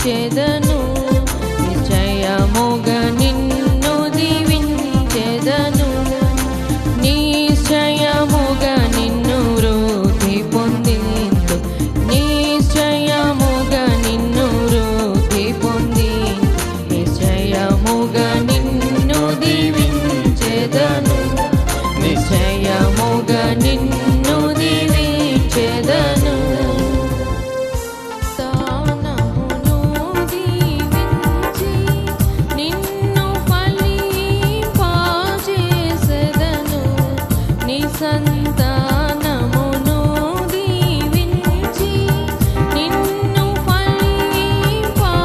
దీవించెదను నిశ్చయముగా నిన్ను దీవించెదను నిశ్చయముగా నిన్ను వృద్ధి పొందింతు నిశ్చయముగా నిన్ను వృద్ధి పొంది నిశ్చయముగా నిన్ను దీవించెదను నిశ్చయముగా నిన్ను దీవించెదను తానమును దీవించి నిన్ను ఫలింపజేసెదను నీ